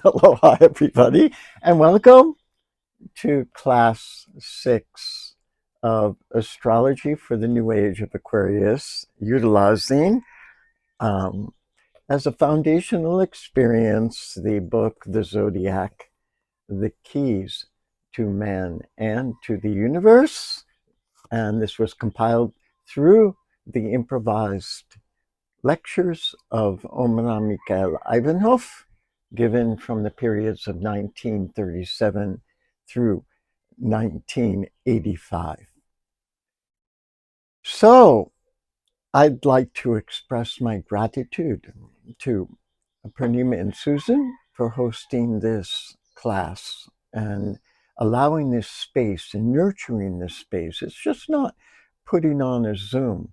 Aloha, everybody, and welcome to class 6 of astrology for the new age of Aquarius, utilizing um, as a foundational experience the book, The Zodiac, the keys to man and to the universe. And this was compiled through the improvised lectures of Omraam Mikhaël Aïvanhov, given from the periods of 1937 through 1985. So I'd like to express my gratitude to Purnima and Susan for hosting this class and allowing this space and nurturing this space. It's just not putting on a Zoom.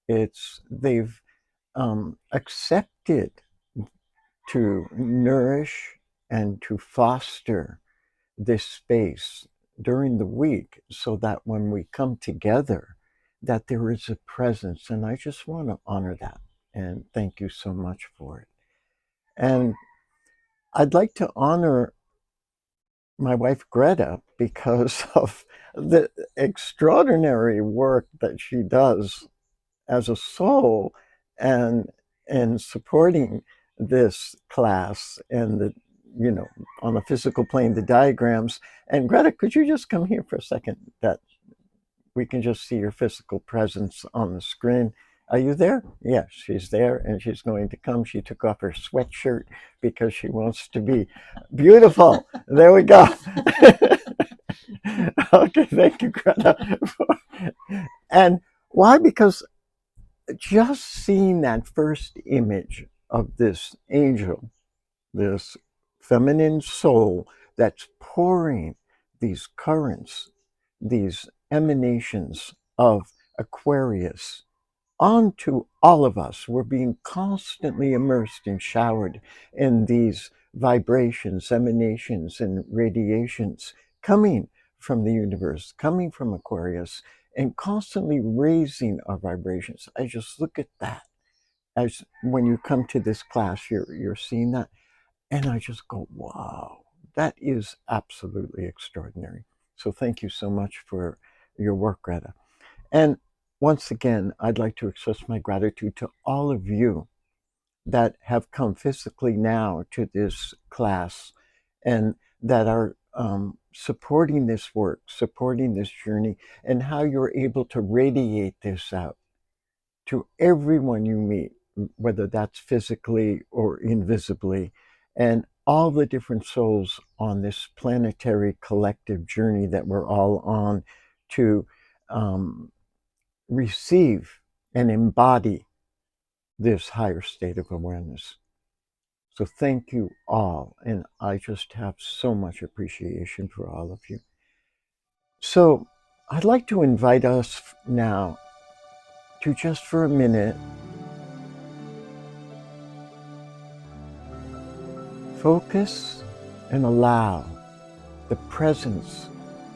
They've accepted to nourish and to foster this space during the week so that when we come together, that there is a presence. And I just want to honor that. And thank you so much for it. And I'd like to honor my wife Greta because of the extraordinary work that she does as a soul and supporting this class and the on the physical plane, the diagrams. And Greta, could you just come here for a second, that we can just see your physical presence on the screen? Are you there? Yes, she's there, and she's going to come. She took off her sweatshirt because she wants to be beautiful. There we go. Okay, thank you, Greta. And why? Because just seeing that first image of this angel, this feminine soul that's pouring these currents, these emanations of Aquarius onto all of us. We're being constantly immersed and showered in these vibrations, emanations, and radiations coming from the universe, coming from Aquarius, and constantly raising our vibrations. I just look at that as when you come to this class, you're seeing that, and I just go, wow, that is absolutely extraordinary. So thank you so much for your work, Greta. And once again, I'd like to express my gratitude to all of you that have come physically now to this class and that are supporting this work, supporting this journey, and how you're able to radiate this out to everyone you meet, whether that's physically or invisibly, and all the different souls on this planetary collective journey that we're all on to receive and embody this higher state of awareness. So thank you all, and I just have so much appreciation for all of you. So I'd like to invite us now to just for a minute focus and allow the presence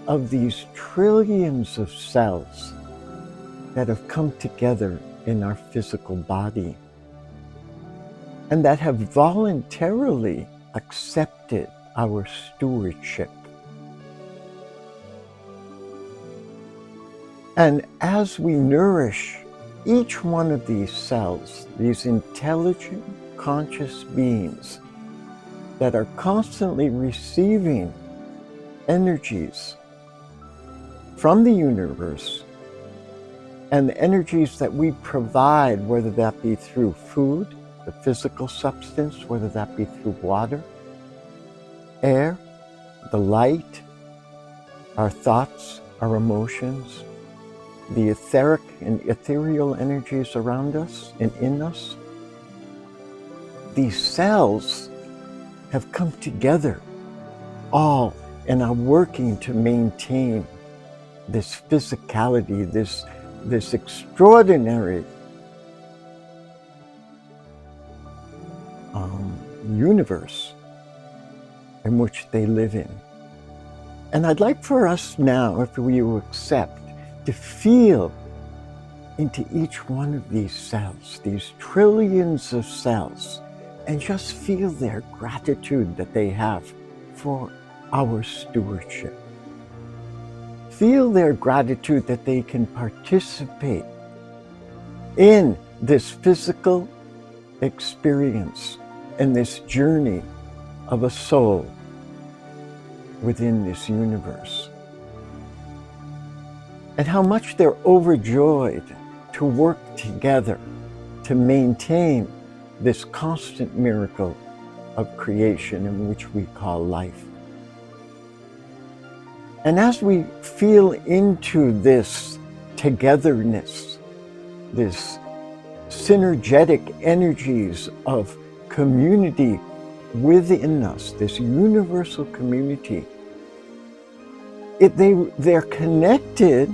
of these trillions of cells that have come together in our physical body and that have voluntarily accepted our stewardship. And as we nourish each one of these cells, these intelligent, conscious beings that are constantly receiving energies from the universe, and the energies that we provide, whether that be through food, the physical substance, whether that be through water, air, the light, our thoughts, our emotions, the etheric and ethereal energies around us and in us. These cells have come together all and are working to maintain this physicality, this extraordinary universe in which they live in. And I'd like for us now, if we will accept, to feel into each one of these cells, these trillions of cells, and just feel their gratitude that they have for our stewardship. Feel their gratitude that they can participate in this physical experience and this journey of a soul within this universe. And how much they're overjoyed to work together to maintain this constant miracle of creation in which we call life. And as we feel into this togetherness, this synergetic energies of community within us, this universal community, they're connected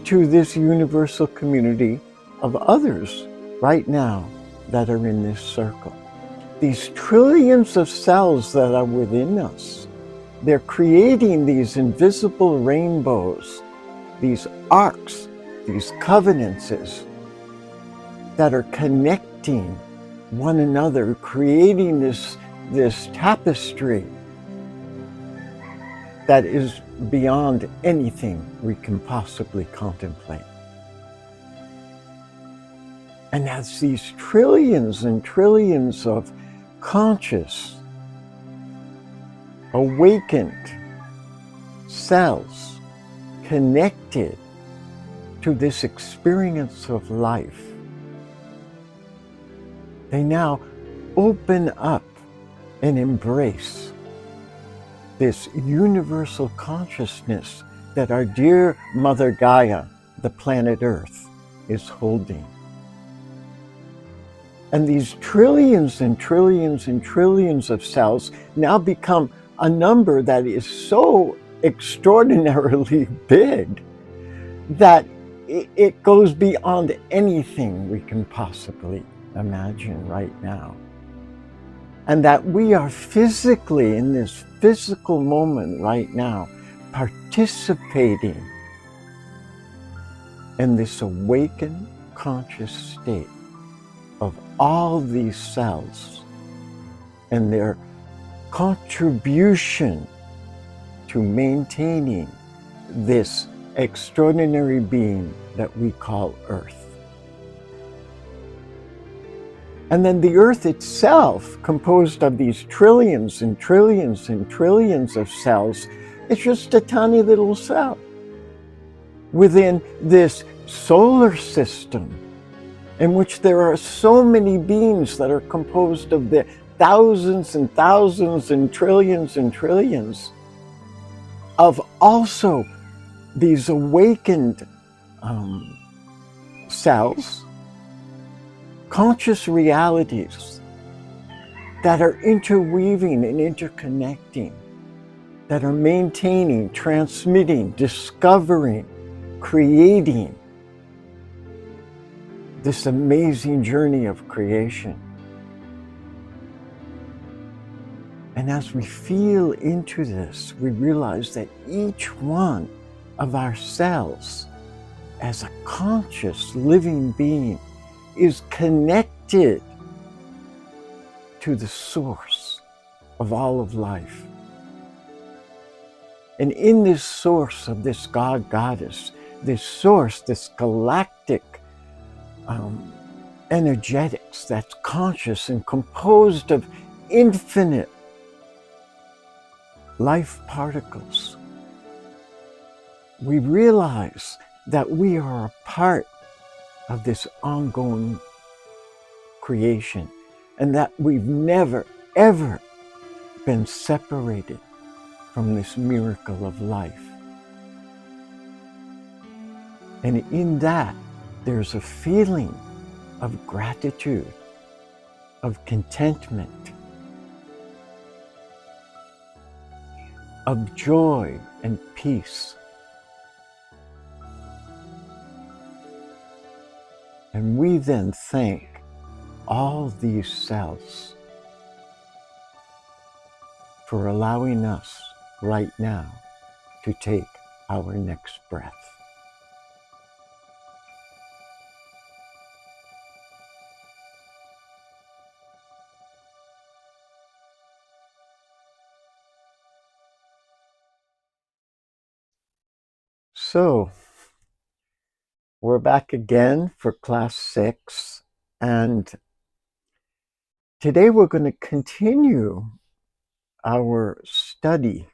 to this universal community of others right now that are in this circle. These trillions of cells that are within us, they're creating these invisible rainbows, these arcs, these covenances that are connecting one another, creating this tapestry that is beyond anything we can possibly contemplate. And as these trillions and trillions of conscious, awakened cells connected to this experience of life, they now open up and embrace this universal consciousness that our dear Mother Gaia, the planet Earth, is holding. And these trillions and trillions and trillions of cells now become a number that is so extraordinarily big that it goes beyond anything we can possibly imagine right now. And that we are physically, in this physical moment right now, participating in this awakened conscious state of all these cells and their contribution to maintaining this extraordinary being that we call Earth. And then the Earth itself, composed of these trillions and trillions and trillions of cells, it's just a tiny little cell within this solar system in which there are so many beings that are composed of the thousands and thousands and trillions of also these awakened cells, conscious realities that are interweaving and interconnecting, that are maintaining, transmitting, discovering, creating this amazing journey of creation. And as we feel into this, we realize that each one of our cells, as a conscious living being, is connected to the source of all of life. And in this source of this God, Goddess, this source, this galactic energetics that's conscious and composed of infinite life particles, we realize that we are a part of this ongoing creation and that we've never, ever been separated from this miracle of life. And in that, there's a feeling of gratitude, of contentment, of joy and peace. And we then thank all these cells for allowing us right now to take our next breath. So, we're back again for class 6, and today we're going to continue our study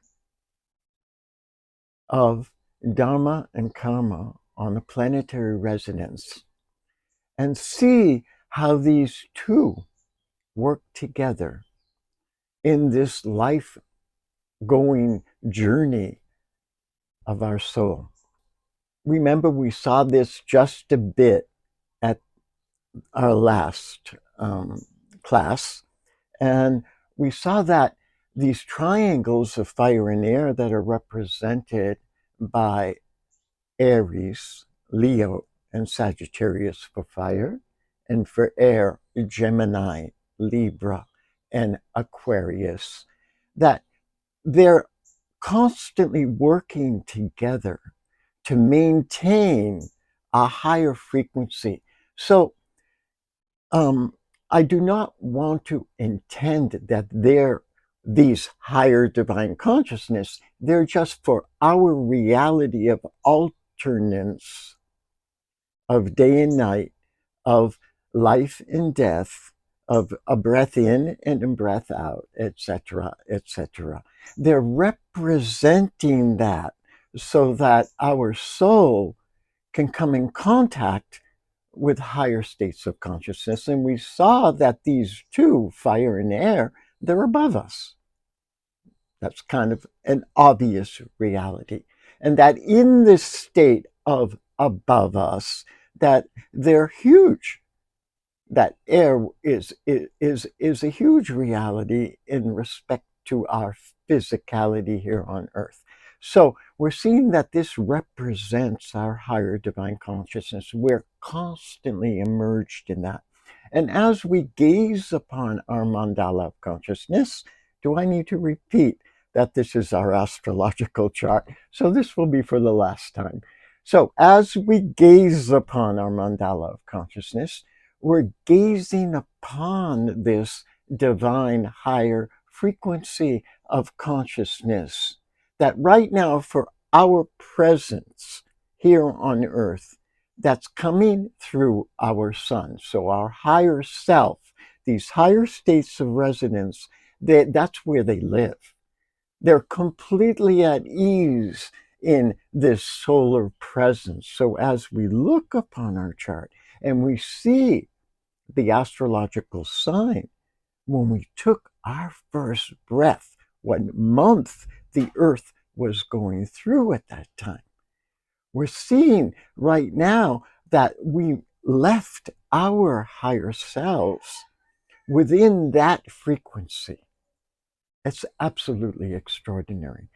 of dharma and karma on a planetary resonance and see how these two work together in this life-going journey of our soul. Remember, we saw this just a bit at our last class, and we saw that these triangles of fire and air that are represented by Aries, Leo, and Sagittarius for fire, and for air, Gemini, Libra, and Aquarius, that they're constantly working together to maintain a higher frequency. So I do not want to intend that these higher divine consciousness, they're just for our reality of alternance of day and night, of life and death, of a breath in and a breath out, etc., etc. They're representing that so that our soul can come in contact with higher states of consciousness. And we saw that these two, fire and air, they're above us. That's kind of an obvious reality. And that in this state of above us, that they're huge. That air is a huge reality in respect to our physicality here on Earth. So we're seeing that this represents our higher divine consciousness. We're constantly immersed in that. And as we gaze upon our mandala of consciousness, do I need to repeat that this is our astrological chart? So this will be for the last time. So as we gaze upon our mandala of consciousness, we're gazing upon this divine higher frequency of consciousness that right now, for our presence here on Earth, that's coming through our sun. So our higher self, these higher states of resonance, that's where they live. They're completely at ease in this solar presence. So as we look upon our chart and we see the astrological sign, when we took our first breath, what month the Earth was going through at that time, we're seeing right now that we left our higher selves within that frequency. It's absolutely extraordinary.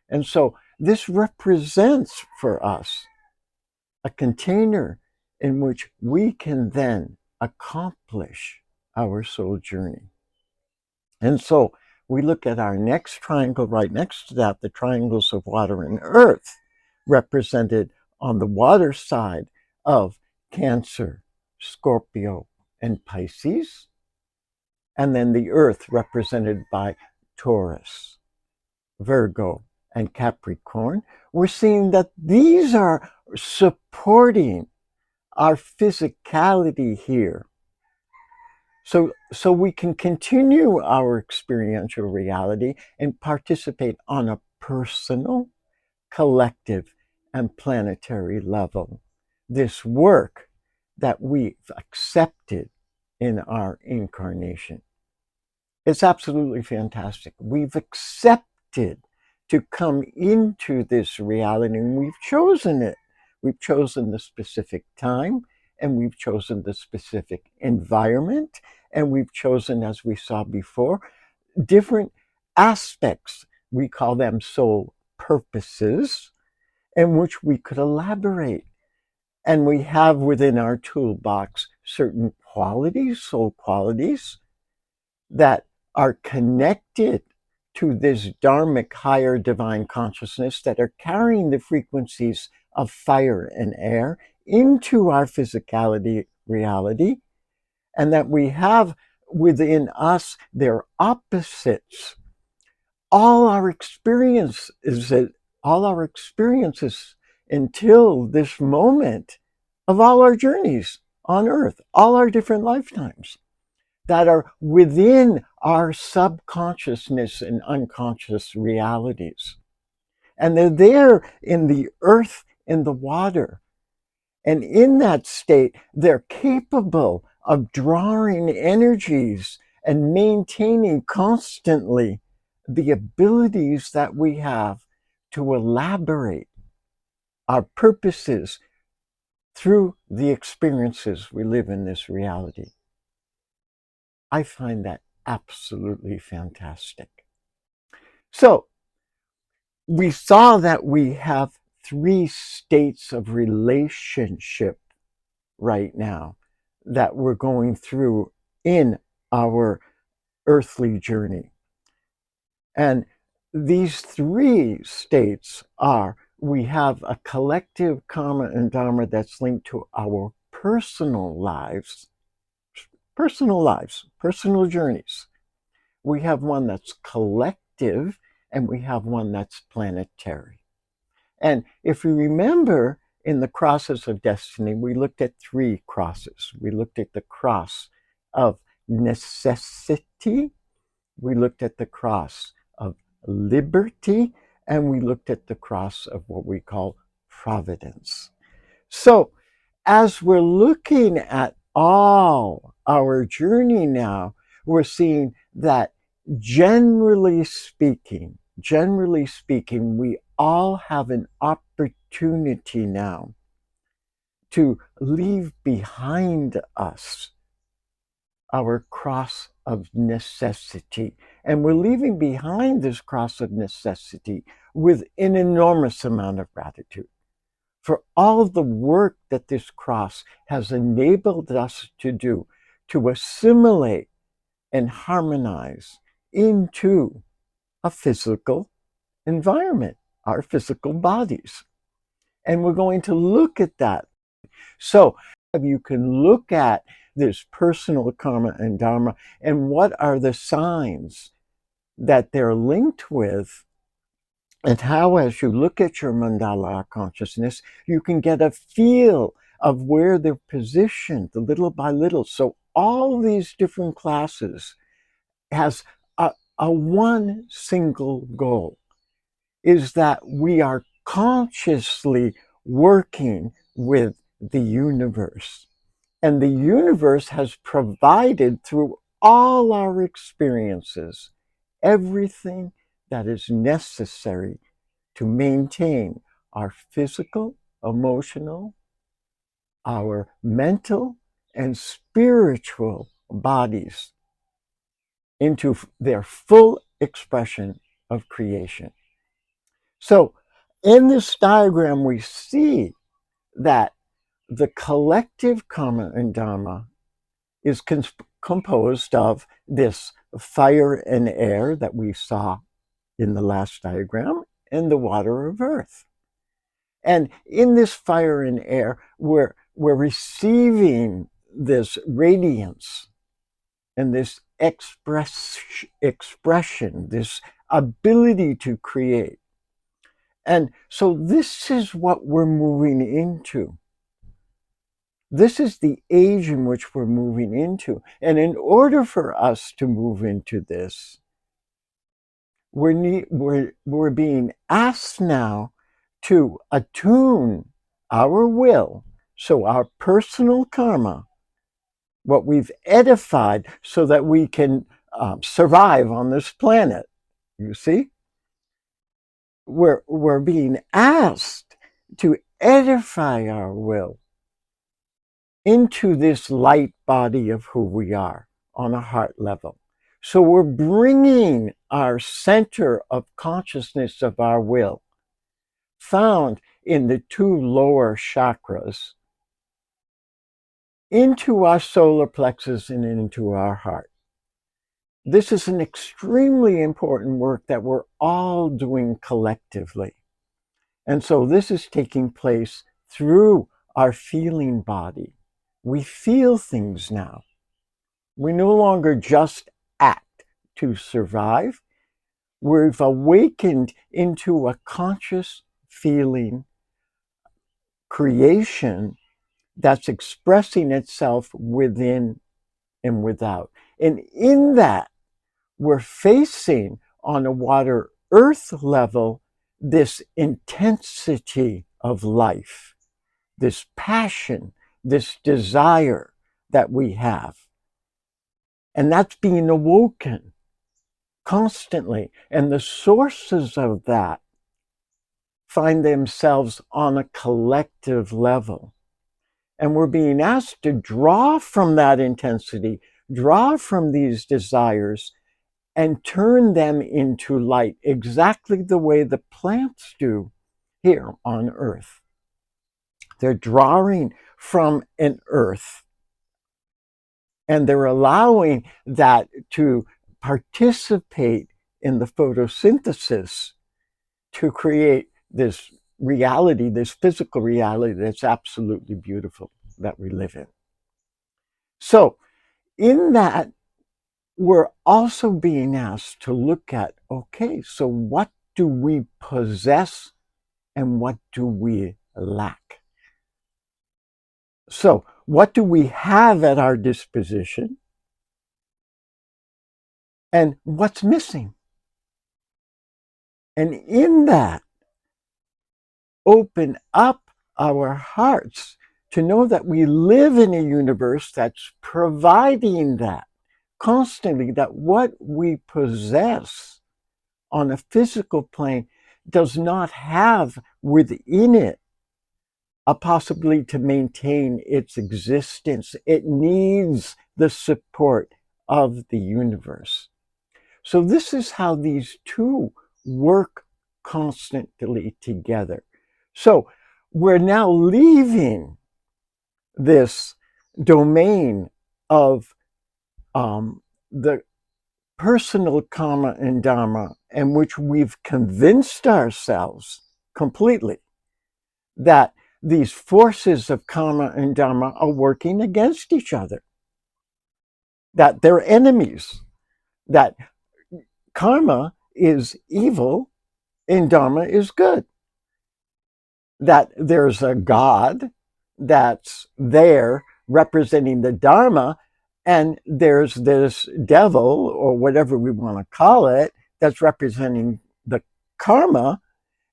And so this represents for us a container in which we can then accomplish our soul journey. And so we look at our next triangle right next to that, the triangles of water and earth, represented on the water side of Cancer, Scorpio, and Pisces, and then the earth represented by Taurus, Virgo, and Capricorn. We're seeing that these are supporting our physicality here. So we can continue our experiential reality and participate on a personal, collective, and planetary level. This work that we've accepted in our incarnation. It's absolutely fantastic. We've accepted to come into this reality, and we've chosen it. We've chosen the specific time, and we've chosen the specific environment, and we've chosen, as we saw before, different aspects. We call them soul purposes, in which we could elaborate. And we have within our toolbox certain qualities, soul qualities, that are connected to this dharmic higher divine consciousness, that are carrying the frequencies of fire and air into our physicality reality, and that we have within us their opposites. All our experiences until this moment of all our journeys on Earth, all our different lifetimes that are within our subconsciousness and unconscious realities. And they're there in the earth, in the water. And in that state, they're capable of drawing energies and maintaining constantly the abilities that we have to elaborate our purposes through the experiences we live in this reality. I find that absolutely fantastic. So we saw that we have 3 states of relationship right now that we're going through in our earthly journey. And these 3 states are, we have a collective karma and dharma that's linked to our personal lives, personal journeys. We have one that's collective, and we have one that's planetary. And if you remember, in the crosses of destiny, we looked at 3 crosses. We looked at the cross of necessity, we looked at the cross of liberty, and we looked at the cross of what we call providence. So as we're looking at all our journey now, we're seeing that generally speaking, we all have an opportunity now to leave behind us our cross of necessity. And we're leaving behind this cross of necessity with an enormous amount of gratitude for all of the work that this cross has enabled us to do to assimilate and harmonize into a physical environment, our physical bodies. And we're going to look at that. So you can look at this personal karma and dharma and what are the signs that they're linked with, and how, as you look at your mandala consciousness, you can get a feel of where they're positioned little by little. So all these different classes has a one single goal, is that we are consciously working with the universe. And the universe has provided through all our experiences everything that is necessary to maintain our physical, emotional, our mental, and spiritual bodies into their full expression of creation. So in this diagram, we see that the collective karma and dharma is composed of this fire and air that we saw in the last diagram, and the water of earth. And in this fire and air, we're receiving this radiance and this expression, this ability to create. And so this is what we're moving into. This is the age in which we're moving into. And in order for us to move into this, we're being asked now to attune our will, so our personal karma, what we've edified so that we can survive on this planet. You see? We're being asked to edify our will into this light body of who we are on a heart level. So we're bringing our center of consciousness of our will, found in the 2 lower chakras, into our solar plexus and into our heart. This is an extremely important work that we're all doing collectively. And so this is taking place through our feeling body. We feel things now. We no longer just act to survive. We've awakened into a conscious feeling creation that's expressing itself within and without. And in that, we're facing on a water earth level this intensity of life, this passion, this desire that we have. And that's being awoken constantly. And the sources of that find themselves on a collective level. And we're being asked to draw from that intensity, draw from these desires, and turn them into light exactly the way the plants do here on Earth. They're drawing from an earth, and they're allowing that to participate in the photosynthesis to create this reality, this physical reality that's absolutely beautiful that we live in. So, in that, we're also being asked to look at, okay, so what do we possess and what do we lack? So, what do we have at our disposition and what's missing? And in that, open up our hearts to know that we live in a universe that's providing that constantly, that what we possess on a physical plane does not have within it a possibility to maintain its existence. It needs the support of the universe. So this is how these two work constantly together. So we're now leaving this domain of the personal karma and dharma, in which we've convinced ourselves completely that these forces of karma and dharma are working against each other, that they're enemies, that karma is evil and dharma is good, that there's a God that's there representing the dharma, and there's this devil, or whatever we want to call it, that's representing the karma,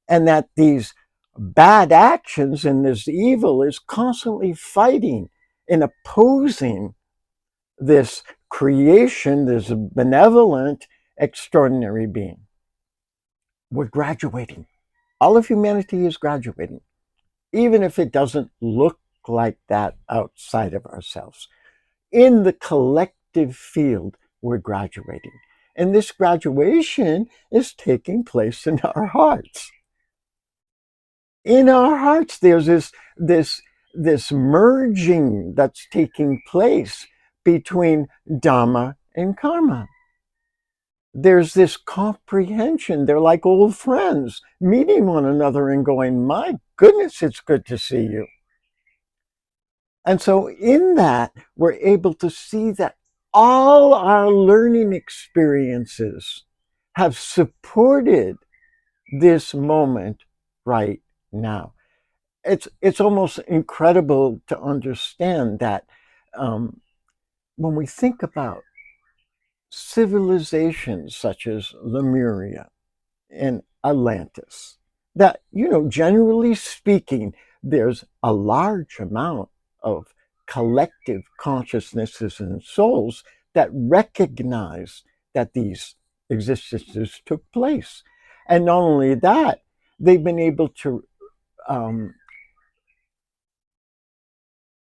and that these bad actions and this evil is constantly fighting and opposing this creation, this benevolent, extraordinary being. We're graduating. All of humanity is graduating, even if it doesn't look like that outside of ourselves. In the collective field, we're graduating. And this graduation is taking place in our hearts. In our hearts, there's this merging that's taking place between dharma and karma. There's this comprehension. They're like old friends meeting one another and going, my goodness, it's good to see you. And so in that, we're able to see that all our learning experiences have supported this moment right now. It's almost incredible to understand that when we think about civilizations such as Lemuria and Atlantis, that, generally speaking, there's a large amount of collective consciousnesses and souls that recognize that these existences took place. And not only that, they've been able to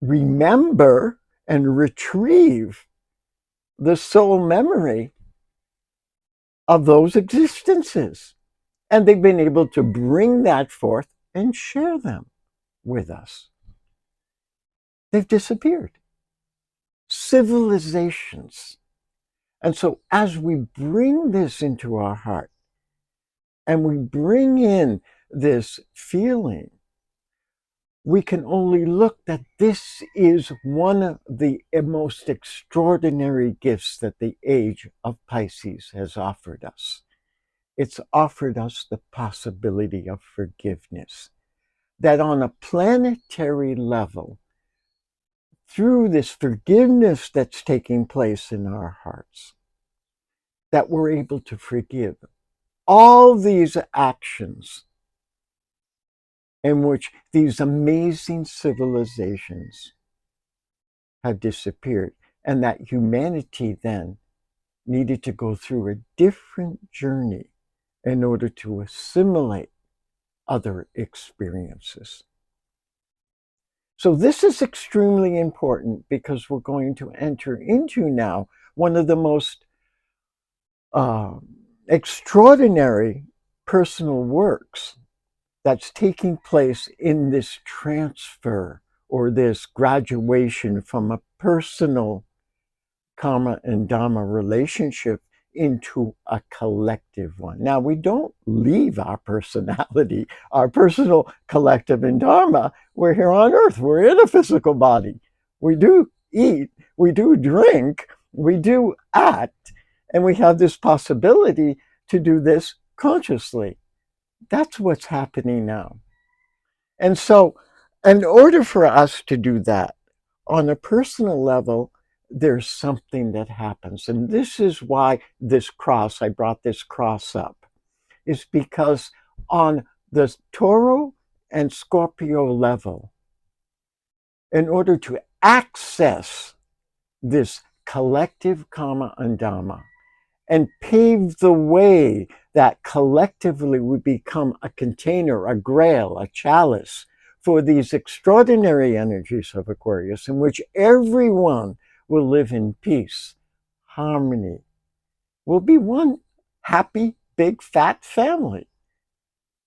remember and retrieve the soul memory of those existences. And they've been able to bring that forth and share them with us. They've disappeared. Civilizations. And so as we bring this into our heart and we bring in this feeling, we can only look that this is one of the most extraordinary gifts that the Age of Pisces has offered us. It's offered us the possibility of forgiveness. that on a planetary level, through this forgiveness that's taking place in our hearts, that we're able to forgive all these actions in which these amazing civilizations have disappeared, and that humanity then needed to go through a different journey in order to assimilate other experiences. So this is extremely important because we're going to enter into now one of the most extraordinary personal works that's taking place in this transfer or this graduation from a personal karma and dharma relationship into a collective one. Now, we don't leave our personality, our personal collective and dharma. We're here on earth. We're in a physical body. We do eat, we do drink, we do act, and we have this possibility to do this consciously. That's what's happening now. And so, in order for us to do that on a personal level, there's something that happens. And this is why this cross, I brought this cross up, is because on the Toro and Scorpio level, in order to access this collective karma and dharma and pave the way that collectively we become a container, a grail, a chalice for these extraordinary energies of Aquarius, in which everyone will live in peace, harmony, will be one happy, big, fat family.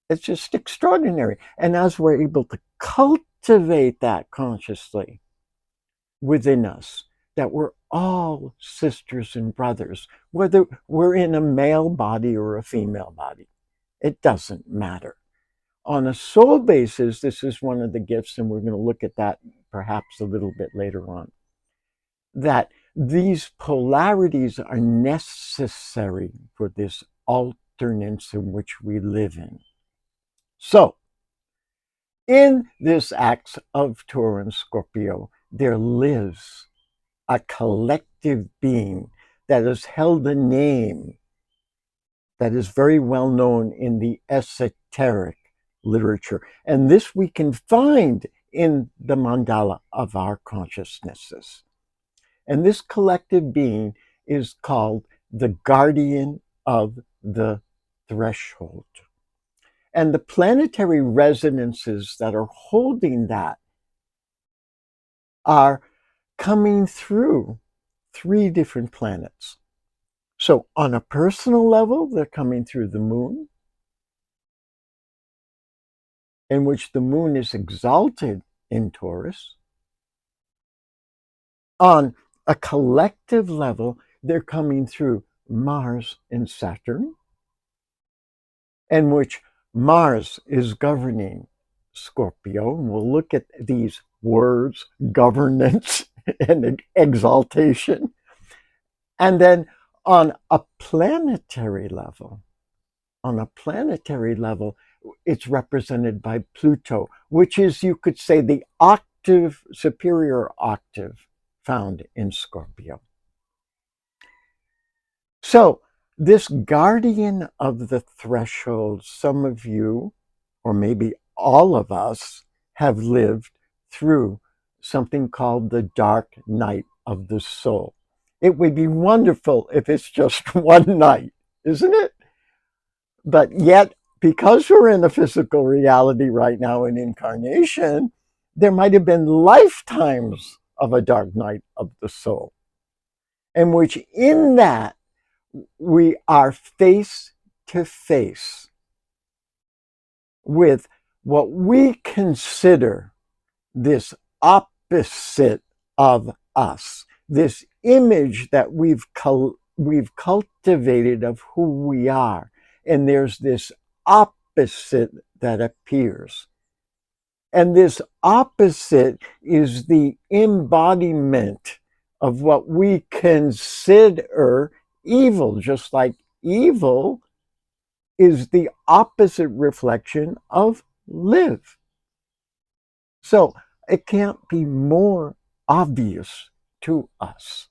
It's just extraordinary. And as we're able to cultivate that consciously within us, that we're all sisters and brothers, whether we're in a male body or a female body. It doesn't matter. On a soul basis, this is one of the gifts, and we're going to look at that perhaps a little bit later on, that these polarities are necessary for this alternance in which we live in. So, in this axe of Taurus and Scorpio, there lives a collective being that has held a name that is very well known in the esoteric literature. And this we can find in the mandala of our consciousnesses. And this collective being is called the guardian of the threshold. And the planetary resonances that are holding that are coming through 3 different planets. So on a personal level, they're coming through the moon, in which the moon is exalted in Taurus. On a collective level, they're coming through Mars and Saturn, in which Mars is governing Scorpio. And we'll look at these words, governance and exaltation. And then on a planetary level, it's represented by Pluto, which is, you could say, the octave, superior octave found in Scorpio. So this guardian of the threshold, some of you, or maybe all of us, have lived through something called the dark night of the soul. It would be wonderful if it's just one night, isn't it? But yet, because we're in a physical reality right now in incarnation, there might have been lifetimes of a dark night of the soul, in which in that we are face to face with what we consider this opposite of us, this image that we've cultivated of who we are. And there's this opposite that appears. And this opposite is the embodiment of what we consider evil, just like evil is the opposite reflection of live. So it can't be more obvious to us.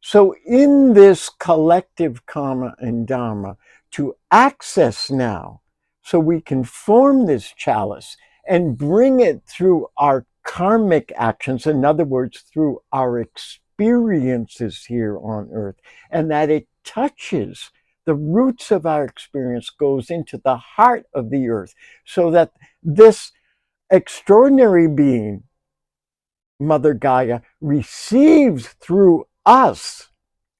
So in this collective karma and dharma, to access now, so we can form this chalice and bring it through our karmic actions, in other words, through our experiences here on earth, and that it touches the roots of our experience, goes into the heart of the earth, so that this extraordinary being, Mother Gaia, receives through us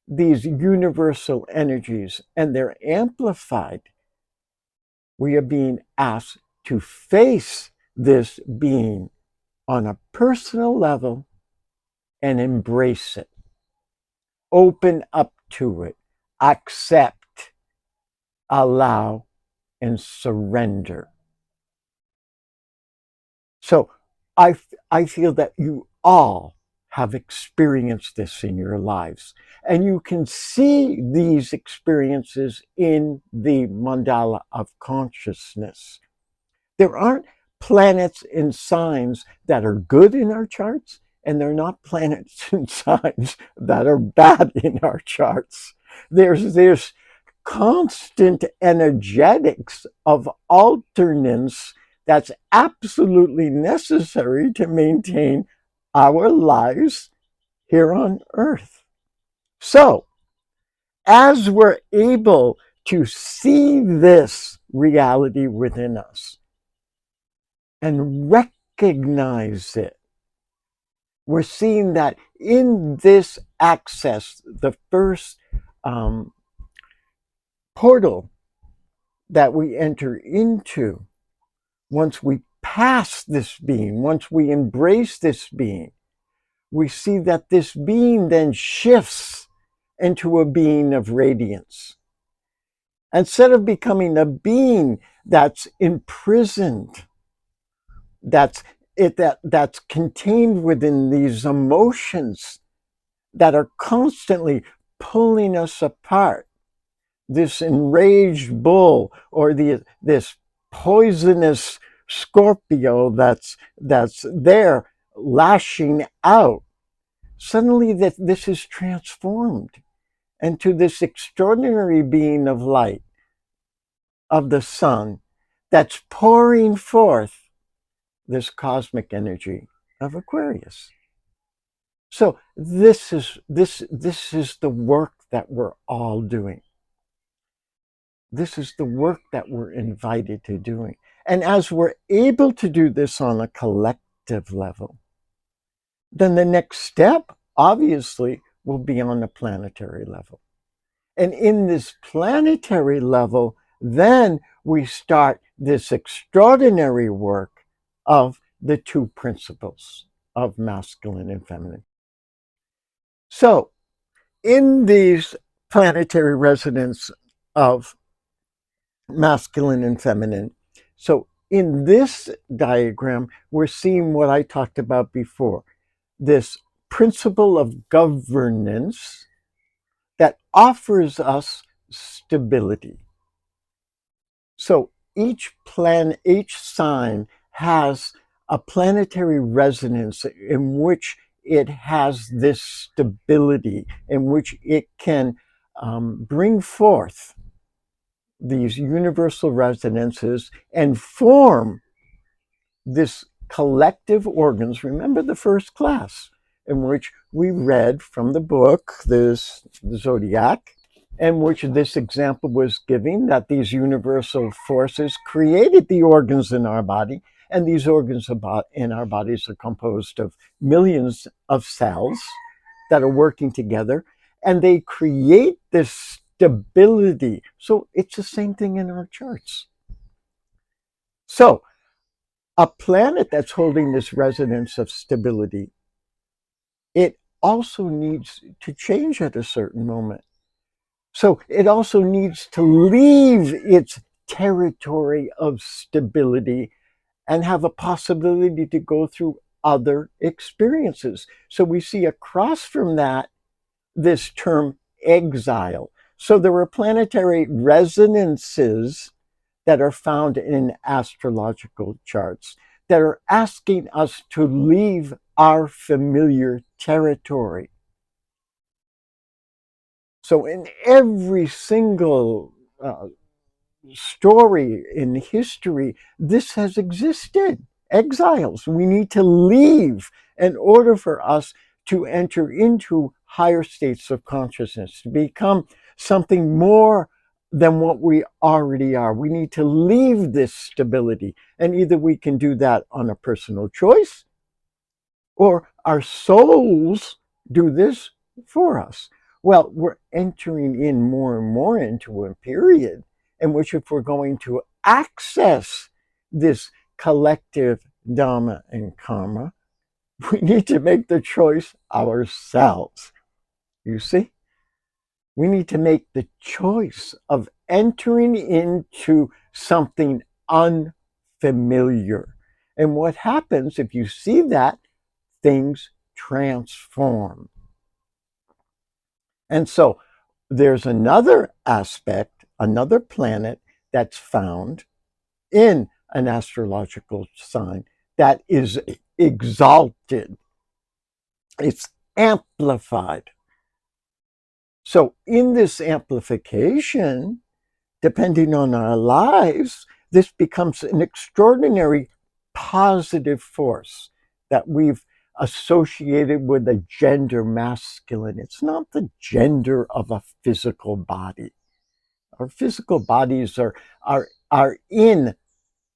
these universal energies, and they're amplified. We are being asked to face this being on a personal level and embrace it, open up to it, accept, allow, and surrender. So I feel that you all have experienced this in your lives, and you can see these experiences in the mandala of consciousness. There aren't planets and signs that are good in our charts, and they're not planets and signs that are bad in our charts. There's constant energetics of alternance that's absolutely necessary to maintain our lives here on earth. So, as we're able to see this reality within us and recognize it, we're seeing that in this access, the first portal that we enter into, once we pass this being, once we embrace this being, we see that this being then shifts into a being of radiance. Instead of becoming a being that's imprisoned, that's contained within these emotions that are constantly pulling us apart, this enraged bull or this poisonous Scorpio that's there lashing out, suddenly this is transformed into this extraordinary being of light, of the sun, that's pouring forth this cosmic energy of Aquarius. So this is the work that we're all doing. This is the work that we're invited to doing. And as we're able to do this on a collective level, then the next step, obviously, will be on a planetary level. And in this planetary level, then we start this extraordinary work of the two principles of masculine and feminine. So, in these planetary resonance of masculine and feminine, so in this diagram, we're seeing what I talked about before, this principle of governance that offers us stability. So each sign has a planetary resonance in which it has this stability, in which it can bring forth these universal resonances and form this collective organs. Remember the first class in which we read from the book, the Zodiac, in which this example was giving that these universal forces created the organs in our body, and these organs in our bodies are composed of millions of cells that are working together, and they create this stability. So it's the same thing in our charts. So a planet that's holding this resonance of stability, it also needs to change at a certain moment. So it also needs to leave its territory of stability and have a possibility to go through other experiences. So we see across from that this term exile. So there are planetary resonances that are found in astrological charts that are asking us to leave our familiar territory. So in every single story in history, this has existed. Exiles. We need to leave in order for us to enter into higher states of consciousness, to become something more than what we already are. We need to leave this stability. And either we can do that on a personal choice, or our souls do this for us. Well, we're entering in more and more into a period in which, if we're going to access this collective dharma and karma, we need to make the choice ourselves. You see? We need to make the choice of entering into something unfamiliar. And what happens if you see that? Things transform. And so there's another aspect, another planet that's found in an astrological sign that is exalted. It's amplified. So in this amplification, depending on our lives, this becomes an extraordinary positive force that we've associated with the gender masculine. It's not the gender of a physical body. Our physical bodies are in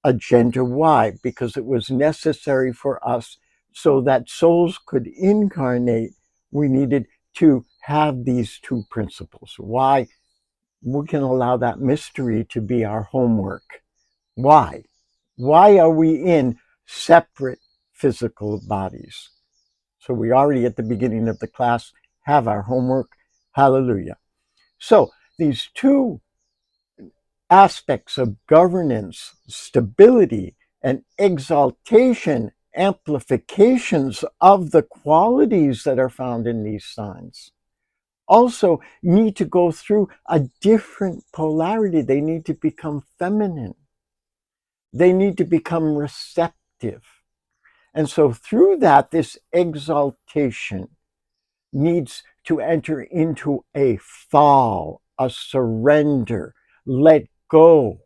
a gender. Why? Because it was necessary for us so that souls could incarnate. We needed to have these two principles. Why? We can allow that mystery to be our homework. Why? Why are we in separate physical bodies? So we already at the beginning of the class have our homework. Hallelujah. So these two aspects of governance, stability, and exaltation, amplifications of the qualities that are found in these signs, also need to go through a different polarity. They need to become feminine. They need to become receptive. And so through that, this exaltation needs to enter into a fall, a surrender, let go.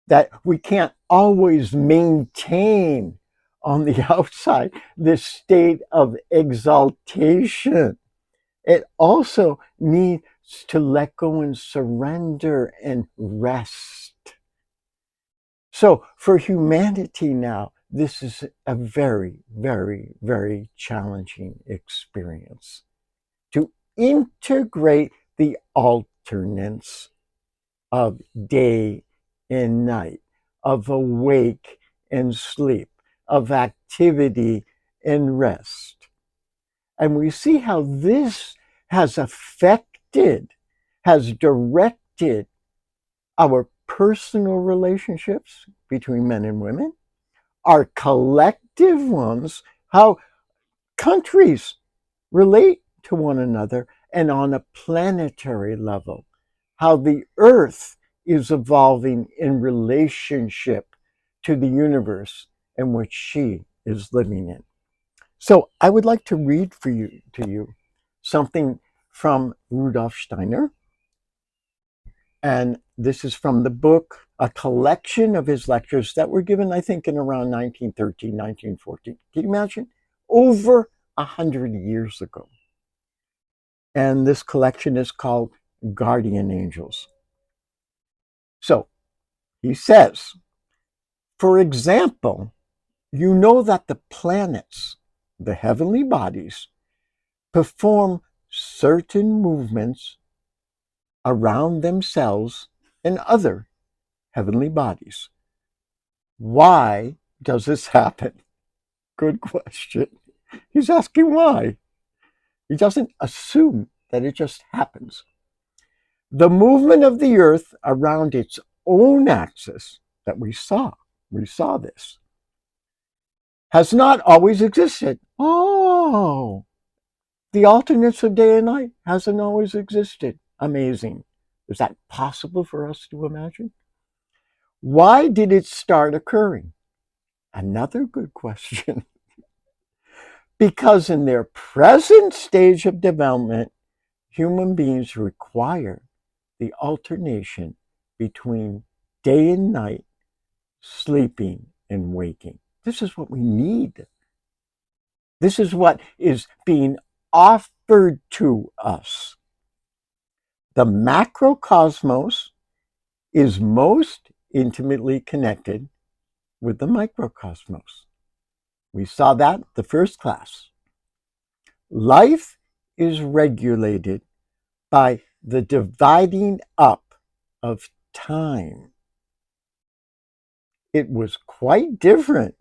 That we can't always maintain on the outside this state of exaltation. It also needs to let go and surrender and rest. So for humanity now, this is a very, very, very challenging experience to integrate the alternates of day and night, of awake and sleep, of activity and rest. And we see how this has affected, has directed our personal relationships between men and women, our collective ones, how countries relate to one another, and on a planetary level, how the earth is evolving in relationship to the universe in which she is living in. So I would like to read to you something from Rudolf Steiner. And this is from the book, a collection of his lectures that were given, I think, in around 1913, 1914. Can you imagine? Over 100 years ago. And this collection is called Guardian Angels. So he says, for example, you know that the planets, the heavenly bodies, perform certain movements around themselves and other heavenly bodies. Why does this happen? Good question. He's asking why. He doesn't assume that it just happens. The movement of the earth around its own axis that we saw this, has not always existed. Oh, the alternates of day and night hasn't always existed. Amazing. Is that possible for us to imagine? Why did it start occurring? Another good question. Because in their present stage of development, human beings require the alternation between day and night, sleeping and waking. This is what we need. This is what is being offered to us. The macrocosmos is most intimately connected with the microcosmos. We saw that the first class. Life is regulated by the dividing up of time. It was quite different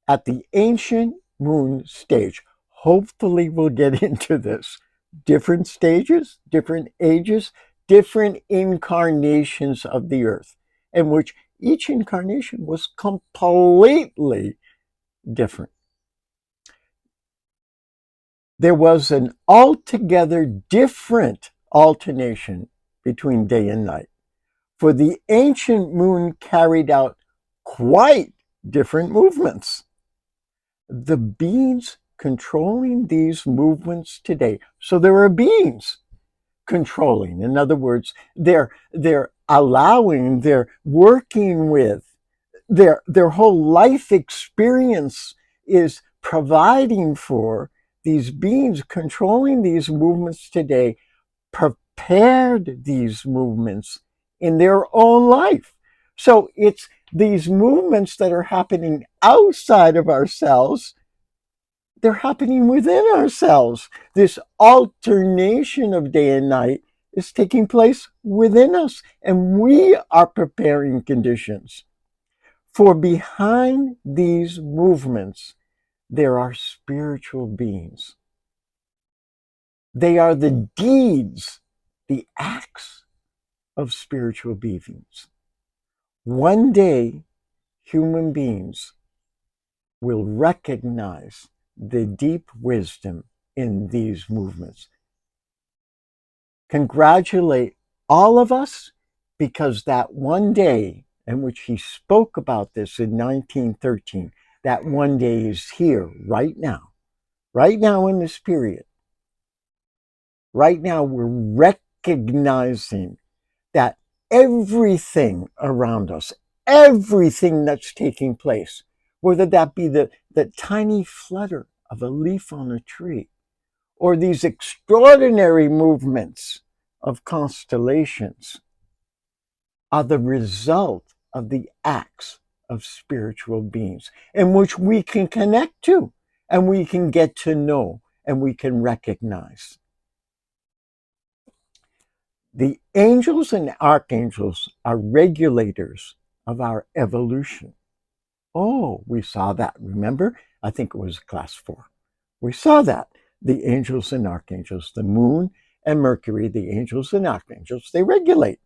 at the ancient moon stage. Hopefully, we'll get into this. Different stages, different ages, different incarnations of the earth, in which each incarnation was completely different. There was an altogether different alternation between day and night. For the ancient moon carried out quite different movements. The beings controlling these movements today, so there are beings controlling. In other words, they're allowing, they're working with, their whole life experience is providing for these beings controlling these movements today, prepared these movements in their own life. So it's these movements that are happening outside of ourselves, they're happening within ourselves. This alternation of day and night is taking place within us, and we are preparing conditions. For behind these movements, there are spiritual beings. They are the deeds, the acts of spiritual beings. One day, human beings will recognize the deep wisdom in these movements. Congratulate all of us, because that one day in which he spoke about this in 1913, that one day is here right now in this period. Right now, we're recognizing that everything around us, everything that's taking place, whether that be the tiny flutter of a leaf on a tree, or these extraordinary movements of constellations, are the result of the acts of spiritual beings in which we can connect to, and we can get to know, and we can recognize. The angels and archangels are regulators of our evolution. Oh, we saw that. Remember? I think it was class 4. We saw that. The angels and archangels, the moon and Mercury, the angels and archangels, they regulate.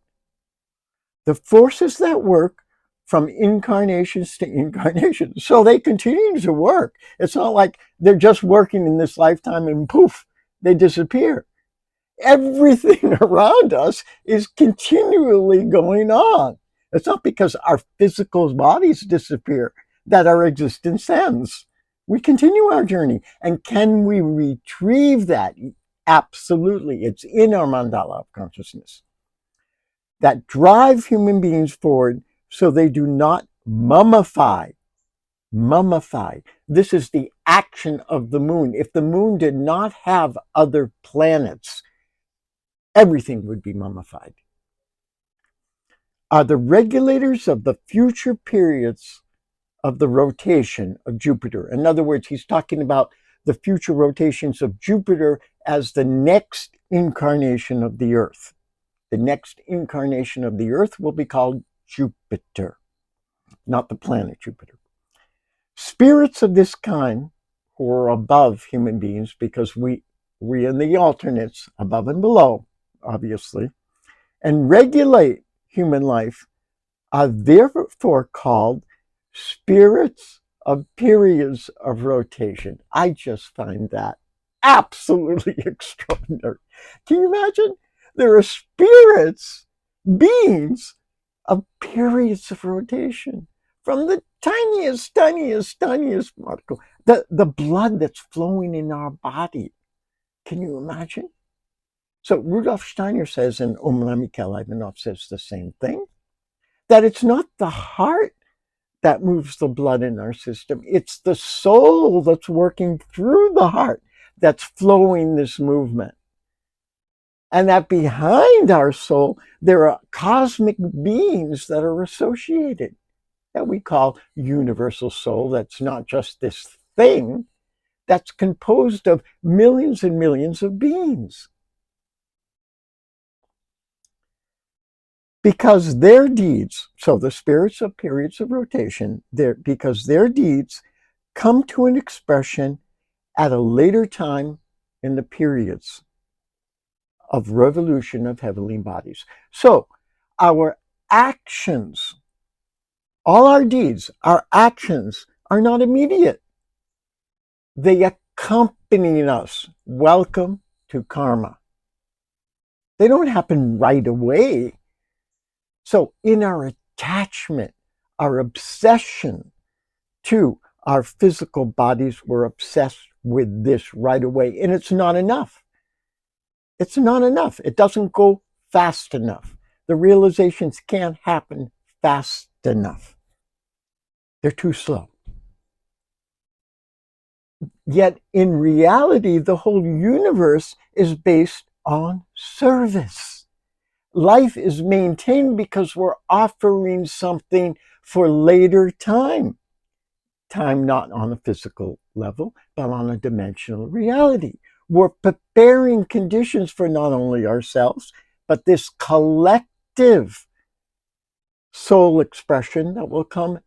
The forces that work from incarnations to incarnations. So they continue to work. It's not like they're just working in this lifetime and poof, they disappear. Everything around us is continually going on. It's not because our physical bodies disappear that our existence ends. We continue our journey. And can we retrieve that? Absolutely. It's in our mandala of consciousness that drive human beings forward so they do not mummify. Mummify. This is the action of the moon. If the moon did not have other planets, everything would be mummified. Are the regulators of the future periods of the rotation of Jupiter. In other words, he's talking about the future rotations of Jupiter as the next incarnation of the Earth. The next incarnation of the Earth will be called Jupiter, not the planet Jupiter. Spirits of this kind, who are above human beings, because we in the alternates, above and below, obviously, and regulate human life, are therefore called spirits of periods of rotation. I just find that absolutely extraordinary. Can you imagine? There are spirits, beings of periods of rotation from the tiniest particle. The blood that's flowing in our body. Can you imagine? So Rudolf Steiner says, and Omraam World says the same thing, that it's not the heart that moves the blood in our system. It's the soul that's working through the heart that's flowing this movement. And that behind our soul, there are cosmic beings that are associated, that we call universal soul. That's not just this thing, that's composed of millions and millions of beings. Because their deeds, so the spirits of periods of rotation, because their deeds come to an expression at a later time in the periods of revolution of heavenly bodies. So our actions, all our deeds, our actions are not immediate. They accompany us. Welcome to karma. They don't happen right away. So in our attachment, our obsession to our physical bodies, we're obsessed with this right away. And it's not enough. It's not enough. It doesn't go fast enough. The realizations can't happen fast enough. They're too slow. Yet in reality, the whole universe is based on service. Life is maintained because we're offering something for later time. Time not on a physical level, but on a dimensional reality. We're preparing conditions for not only ourselves, but this collective soul expression that will come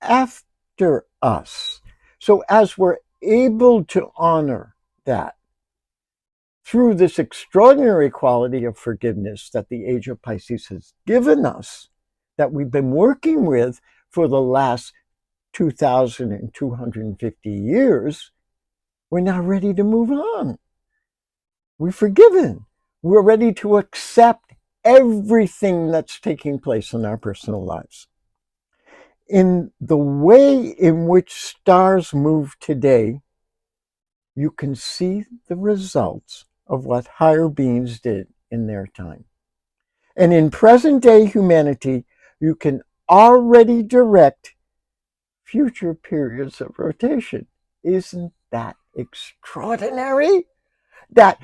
after us. So as we're able to honor that through this extraordinary quality of forgiveness that the Age of Pisces has given us, that we've been working with for the last 2,250 years, we're now ready to move on. We're forgiven. We're ready to accept everything that's taking place in our personal lives. In the way in which stars move today, you can see the results of what higher beings did in their time. And in present day humanity, you can already direct future periods of rotation. Isn't that extraordinary? That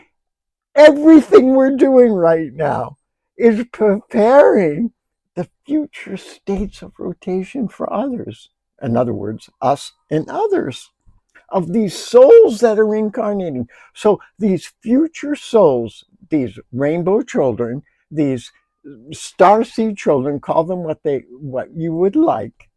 everything we're doing right now is preparing the future states of rotation for others. In other words, us and others, of these souls that are incarnating. So these future souls, these rainbow children, these starseed children, call them what you would like,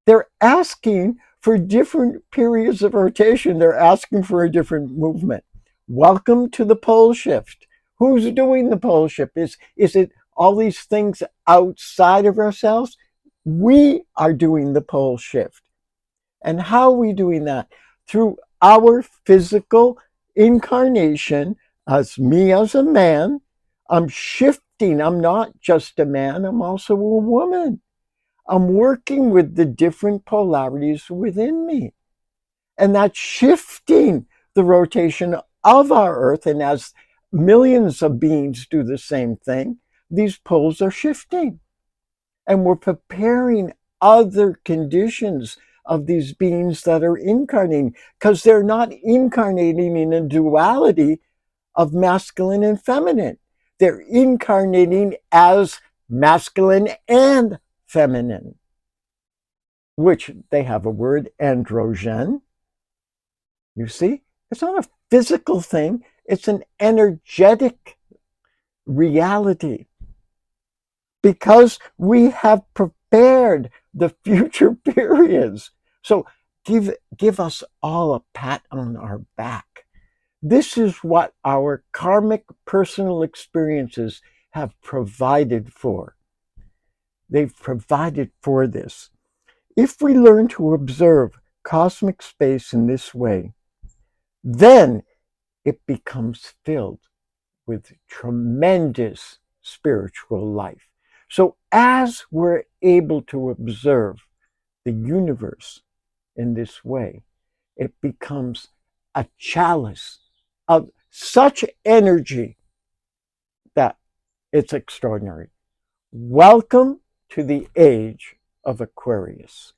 they're asking for different periods of rotation. They're asking for a different movement. Welcome to the pole shift. Who's doing the pole shift? Is it all these things outside of ourselves? We are doing the pole shift. And how are we doing that? Through our physical incarnation, as me as a man. I'm shifting. I'm not just a man, I'm also a woman. I'm working with the different polarities within me. And that's shifting the rotation of our Earth. And as millions of beings do the same thing, these poles are shifting. And we're preparing other conditions of these beings that are incarnating, because they're not incarnating in a duality of masculine and feminine. They're incarnating as masculine and feminine, which they have a word, androgen. You see, it's not a physical thing, it's an energetic reality. Because we have prepared the future periods. So give us all a pat on our back. This is what our karmic personal experiences have provided for. They've provided for this. If we learn to observe cosmic space in this way, then it becomes filled with tremendous spiritual life. So as we're able to observe the universe in this way, it becomes a chalice of such energy that it's extraordinary. Welcome to the age of Aquarius.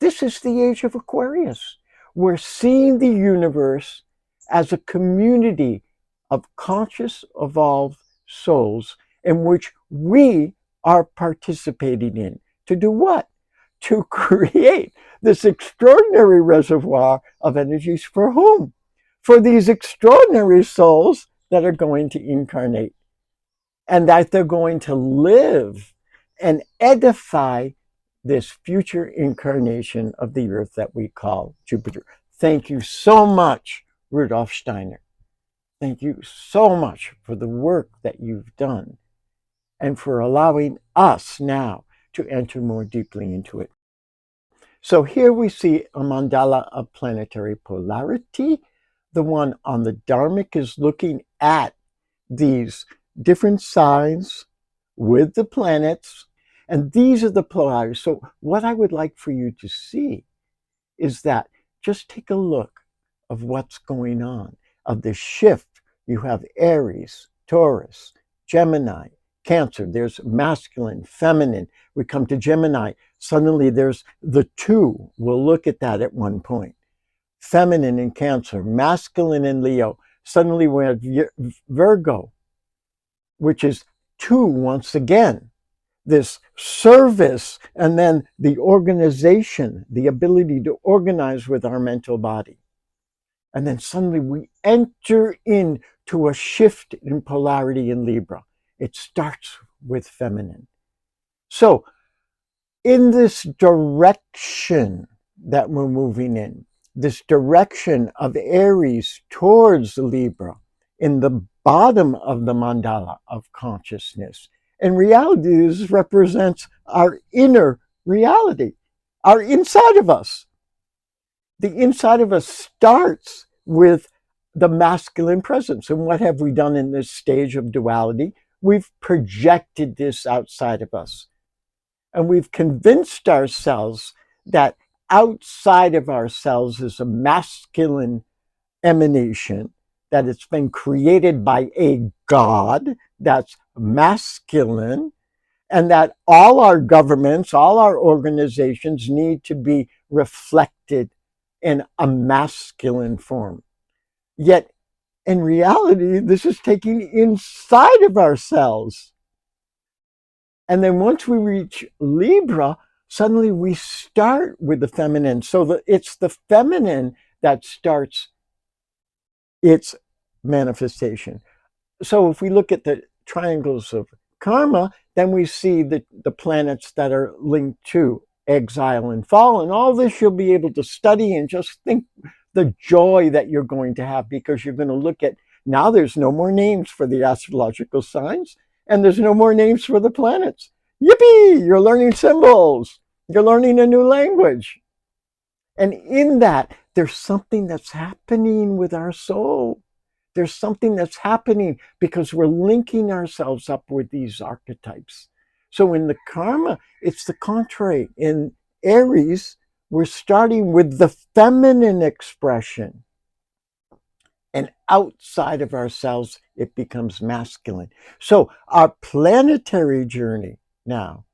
This is the age of Aquarius. We're seeing the universe as a community of conscious, evolved souls in which we are participating in. To do what? To create this extraordinary reservoir of energies for whom? For these extraordinary souls that are going to incarnate and that they're going to live and edify this future incarnation of the earth that we call Jupiter. Thank you so much, Rudolf Steiner. Thank you so much for the work that you've done and for allowing us now to enter more deeply into it. So here we see a mandala of planetary polarity. The one on the dharmic is looking at these different signs with the planets, and these are the polarities. So what I would like for you to see is that just take a look of what's going on, of the shift. You have Aries, Taurus, Gemini, Cancer. There's masculine, feminine. We come to Gemini. Suddenly there's the two. We'll look at that at one point. Feminine in Cancer, masculine in Leo. Suddenly we have Virgo, which is two once again. This service and then the organization, the ability to organize with our mental body. And then suddenly we enter into a shift in polarity in Libra. It starts with feminine. So in this direction that we're moving in, this direction of Aries towards Libra, in the bottom of the mandala of consciousness, in reality, this represents our inner reality, our inside of us. The inside of us starts with the masculine presence. And what have we done in this stage of duality? We've projected this outside of us. And we've convinced ourselves that outside of ourselves is a masculine emanation, that it's been created by a God that's masculine, and that all our governments, all our organizations need to be reflected in a masculine form. Yet, in reality, this is taking inside of ourselves. And then once we reach Libra, suddenly we start with the feminine. So it's the feminine that starts its manifestation. So if we look at the triangles of karma, then we see the planets that are linked to exile and fall. And all this you'll be able to study and just think the joy that you're going to have, because you're going to look at, now there's no more names for the astrological signs and there's no more names for the planets. Yippee! You're learning symbols. You're learning a new language. And in that, there's something that's happening with our soul. There's something that's happening because we're linking ourselves up with these archetypes. So in the karma, it's the contrary. In Aries, we're starting with the feminine expression. And outside of ourselves, it becomes masculine. So our planetary journey now,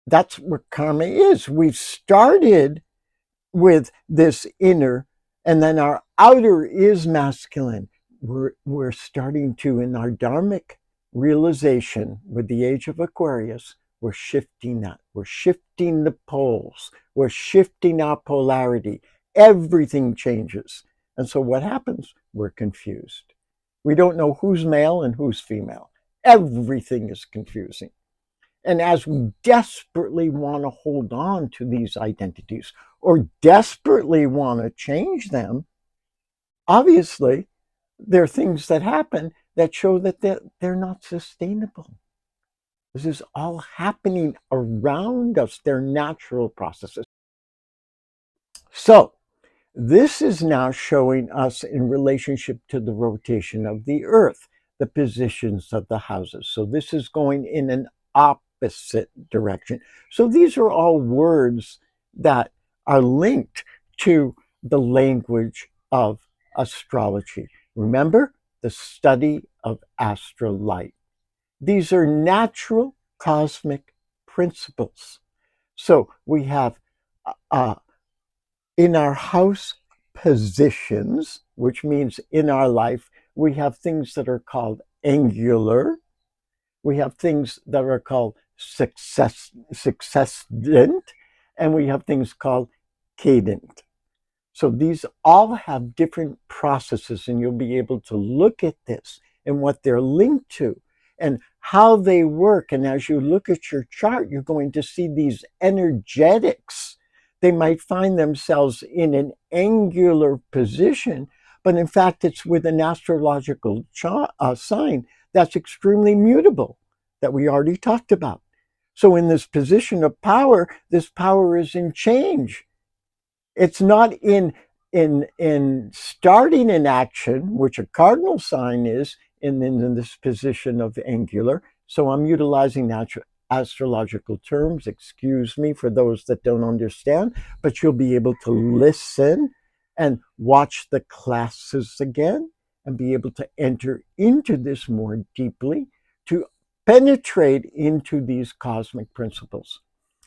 that's what karma is. We've started with this inner, and then our outer is masculine. We're starting to, in our dharmic realization with the age of Aquarius, we're shifting that. We're shifting the poles. We're shifting our polarity. Everything changes. And so what happens? We're confused. We don't know who's male and who's female. Everything is confusing. And as we desperately want to hold on to these identities or desperately want to change them, obviously, there are things that happen that show that they're not sustainable. This is all happening around us. They're natural processes. So, this is now showing us in relationship to the rotation of the Earth, the positions of the houses. So this is going in an opposite direction. So these are all words that are linked to the language of astrology. Remember, the study of astral light. These are natural cosmic principles. So we have in our house positions, which means in our life, we have things that are called angular. We have things that are called succescent, and we have things called cadent. So these all have different processes, and you'll be able to look at this and what they're linked to and how they work. And as you look at your chart, you're going to see these energetics. They might find themselves in an angular position, but in fact, it's with an astrological sign that's extremely mutable that we already talked about. So in this position of power, this power is in change. It's not in starting an action, which a cardinal sign is in this position of angular. So I'm utilizing natural astrological terms. Excuse me for those that don't understand, but you'll be able to listen and watch the classes again and be able to enter into this more deeply to penetrate into these cosmic principles.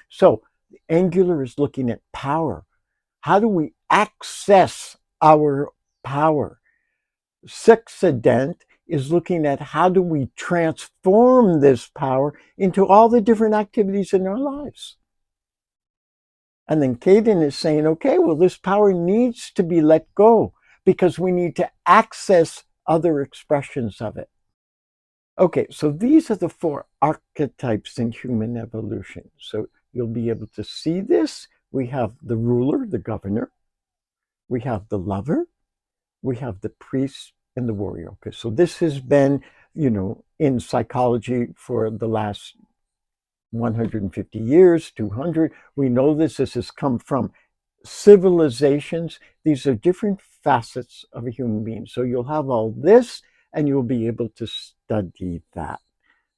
So angular is looking at power. How do we access our power? Succedent is looking at how do we transform this power into all the different activities in our lives. And then cadent is saying, okay, well, this power needs to be let go because we need to access other expressions of it. Okay, so these are the 4 archetypes in human evolution. So you'll be able to see this. We have the ruler, the governor. We have the lover, we have the priest, and the warrior. Okay, so this has been, in psychology for the last 150 years, 200. We know this. This has come from civilizations. These are different facets of a human being. So you'll have all this, and you'll be able to study that.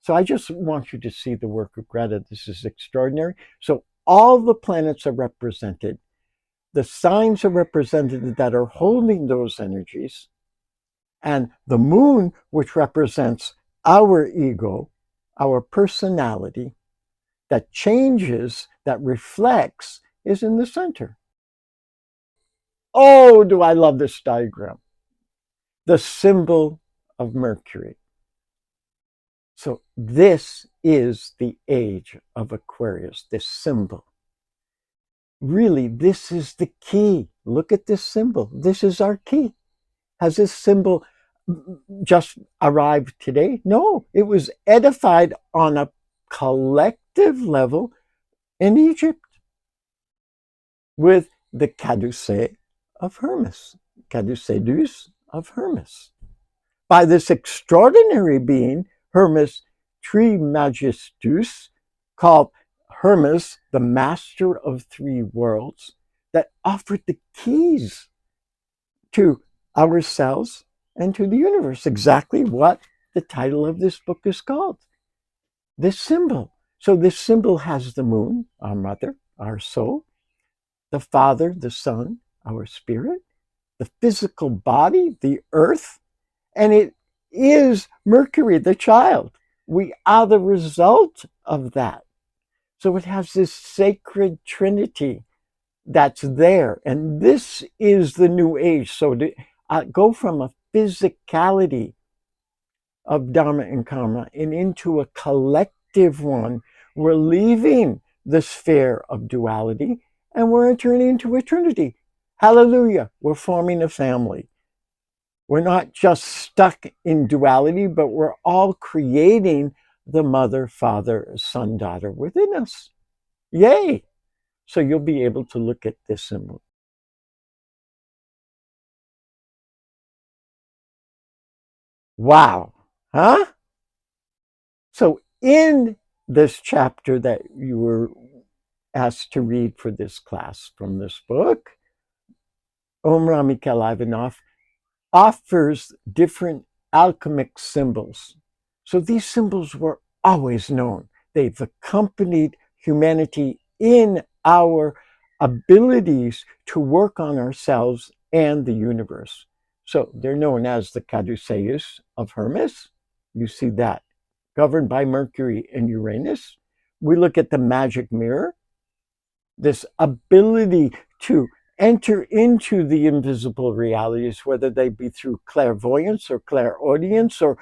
So I just want you to see the work of Greta. This is extraordinary. So all the planets are represented. The signs are represented that are holding those energies, and the moon, which represents our ego, our personality, that changes, that reflects, is in the center. Oh, do I love this diagram. The symbol of Mercury. So this is the age of Aquarius, this symbol. Really, this is the key. Look at this symbol. This is our key. Has this symbol just arrived today? No, it was edified on a collective level in Egypt with the caducée of Hermes, caduceus of Hermes, by this extraordinary being, Hermes Trismegistus, called Hermes, the master of 3 worlds, that offered the keys to ourselves and to the universe. Exactly what the title of this book is called. This symbol. So this symbol has the moon, our mother, our soul, the father, the son, our spirit, the physical body, the earth, and it is Mercury, the child. We are the result of that. So it has this sacred trinity that's there. And this is the new age. So to go from a physicality of dharma and karma and into a collective one, we're leaving the sphere of duality and we're entering into eternity. Hallelujah. We're forming a family. We're not just stuck in duality, but we're all creating the mother, father, son, daughter within us. Yay! So you'll be able to look at this symbol. Wow. Huh? So in this chapter that you were asked to read for this class from this book, Omraam Aïvanhov offers different alchemic symbols. So these symbols were always known. They've accompanied humanity in our abilities to work on ourselves and the universe. So they're known as the Caduceus of Hermes. You see that, governed by Mercury and Uranus. We look at the magic mirror, this ability to enter into the invisible realities, whether they be through clairvoyance or clairaudience or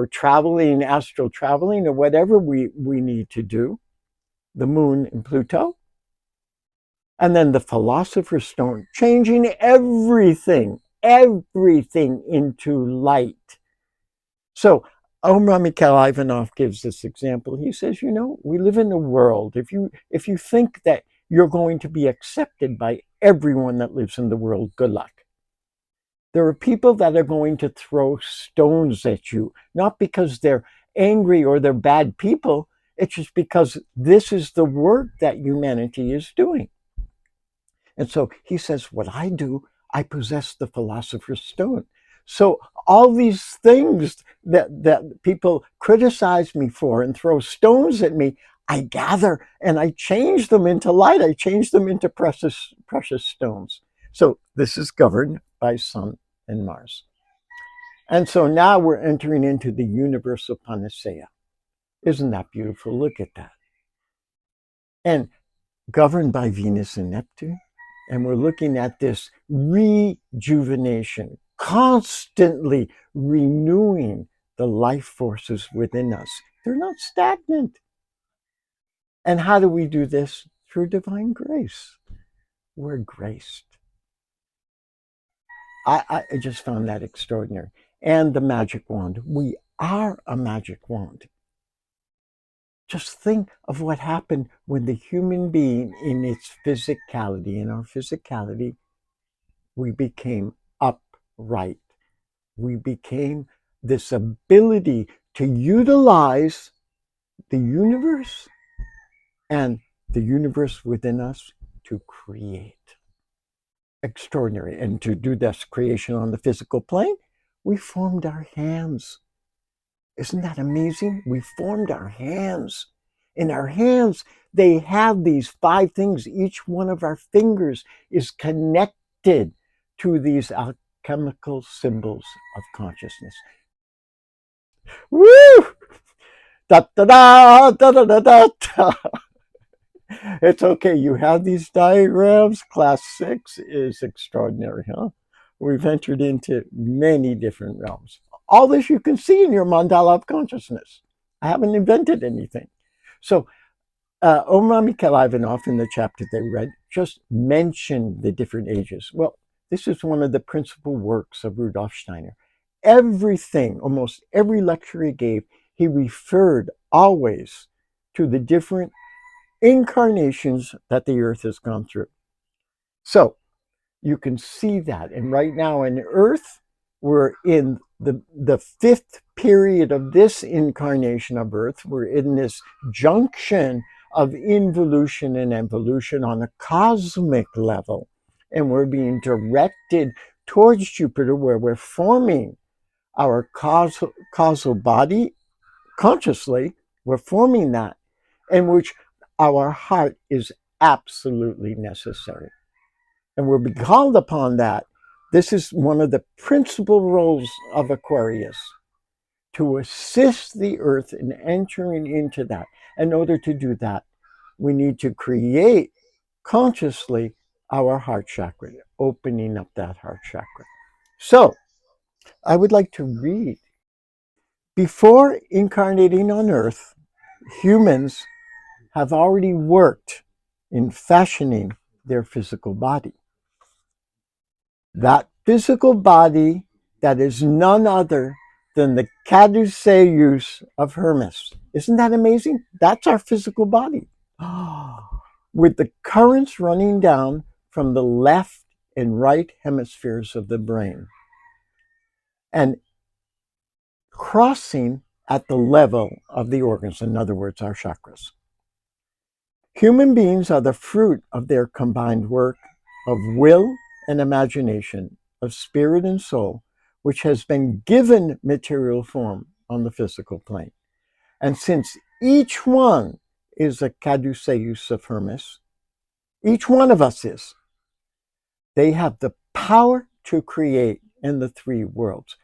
traveling, astral traveling, or whatever we need to do. The moon and Pluto. And then the Philosopher's Stone, changing everything into light. So Omraam Ivanhov gives this example. He says, we live in a world. If you think that you're going to be accepted by everyone that lives in the world, good luck. There are people that are going to throw stones at you, not because they're angry or they're bad people. It's just because this is the work that humanity is doing. And so he says, what I do, I possess the Philosopher's Stone. So all these things that people criticize me for and throw stones at me, I gather and I change them into light. I change them into precious stones. So this is governed by Sun and Mars. And so now we're entering into the universal panacea. Isn't that beautiful? Look at that. And governed by Venus and Neptune. And we're looking at this rejuvenation, constantly renewing the life forces within us. They're not stagnant. And how do we do this? Through divine grace. We're graced. I just found that extraordinary. And the magic wand. We are a magic wand. Just think of what happened when the human being in its physicality, in our physicality, we became upright. We became this ability to utilize the universe and the universe within us to create. Extraordinary. And to do this creation on the physical plane, we formed our hands. Isn't that amazing? We formed our hands. In our hands, they have these 5 things. Each one of our fingers is connected to these alchemical symbols of consciousness. Woo! Da da da da da da da da. It's okay. You have these diagrams. Class 6 is extraordinary, huh? We've entered into many different realms. All this you can see in your mandala of consciousness. I haven't invented anything. So Omraam Ivanhov, in the chapter they read, just mentioned the different ages. Well, this is one of the principal works of Rudolf Steiner. Everything, almost every lecture he gave, he referred always to the different incarnations that the earth has gone through. So you can see that. And right now in Earth, we're in the 5th period of this incarnation of Earth. We're in this junction of involution and evolution on a cosmic level. And we're being directed towards Jupiter, where we're forming our causal body consciously. We're forming that, in which our heart is absolutely necessary. And we're called upon that. This is one of the principal roles of Aquarius, to assist the earth in entering into that. In order to do that, we need to create consciously our heart chakra, opening up that heart chakra. So I would like to read. Before incarnating on earth, humans have already worked in fashioning their physical body. That physical body that is none other than the Caduceus of Hermes. Isn't that amazing? That's our physical body. With the currents running down from the left and right hemispheres of the brain and crossing at the level of the organs, in other words, our chakras. Human beings are the fruit of their combined work of will and imagination, of spirit and soul, which has been given material form on the physical plane. And since each one is a Caduceus of Hermes, Each one of us is. They have the power to create in the three worlds.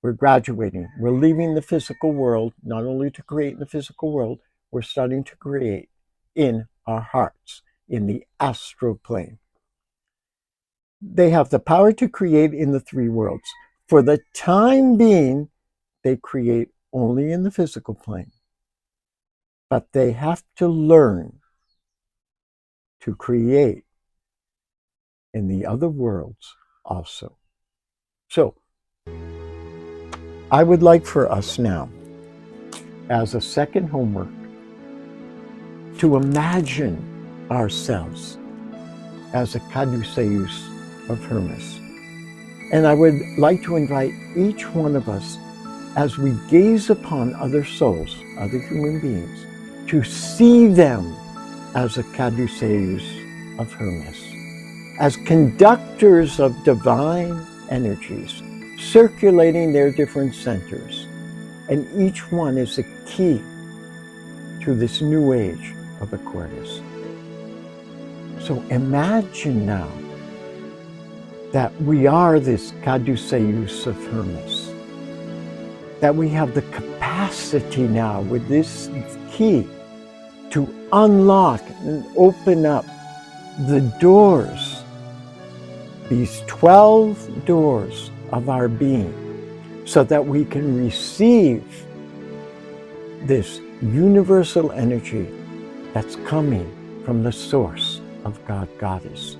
We're graduating. We're leaving the physical world, not only to create in the physical world, we're starting to create in our hearts, in the astral plane. They have the power to create in the three worlds. For the time being, they create only in the physical plane. But they have to learn to create in the other worlds also. So, I would like for us now, as a second homework, to imagine ourselves as a caduceus of Hermes. And I would like to invite each one of us, as we gaze upon other souls, other human beings, to see them as a caduceus of Hermes, as conductors of divine energies, circulating their different centers. And each one is a key to this new age of Aquarius. So imagine now that we are this caduceus of Hermes, that we have the capacity now with this key to unlock and open up the doors, these 12 doors of our being, so that we can receive this universal energy that's coming from the source of God, Goddess.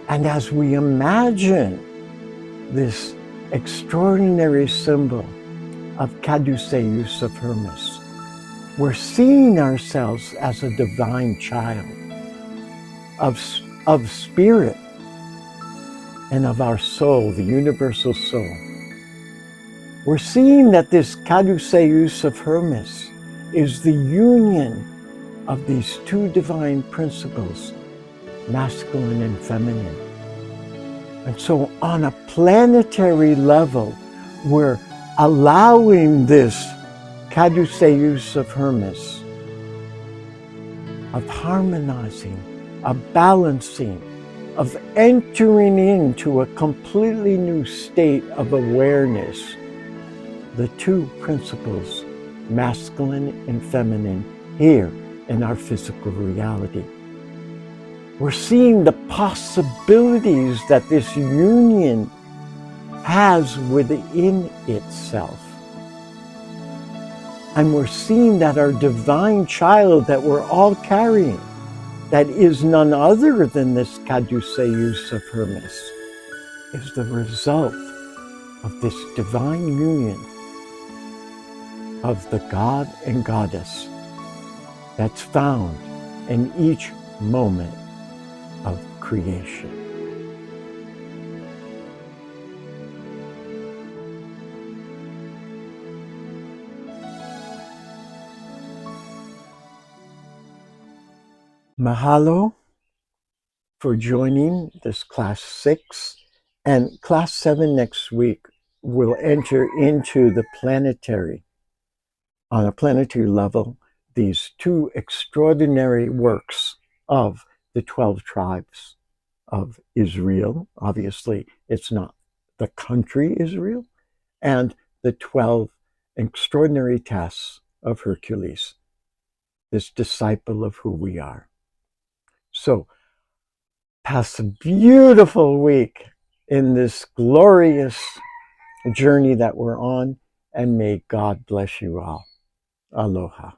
And as we imagine this extraordinary symbol of caduceus of Hermes, we're seeing ourselves as a divine child of spirit and of our soul, the universal soul. We're seeing that this caduceus of Hermes is the union of these two divine principles, masculine and feminine. And so on a planetary level, we're allowing this caduceus of Hermes, of harmonizing, of balancing, of entering into a completely new state of awareness, the two principles, masculine and feminine, here in our physical reality. We're seeing the possibilities that this union has within itself. And we're seeing that our divine child that we're all carrying, that is none other than this caduceus of Hermes, is the result of this divine union of the God and Goddess that's found in each moment of creation. Mahalo for joining this class 6, and class 7 next week will enter into the planetary, on a planetary level, these two extraordinary works of the 12 tribes of Israel. Obviously, it's not the country Israel, and the 12 extraordinary tasks of Hercules, this disciple of who we are. So, pass a beautiful week in this glorious journey that we're on, and may God bless you all. Aloha.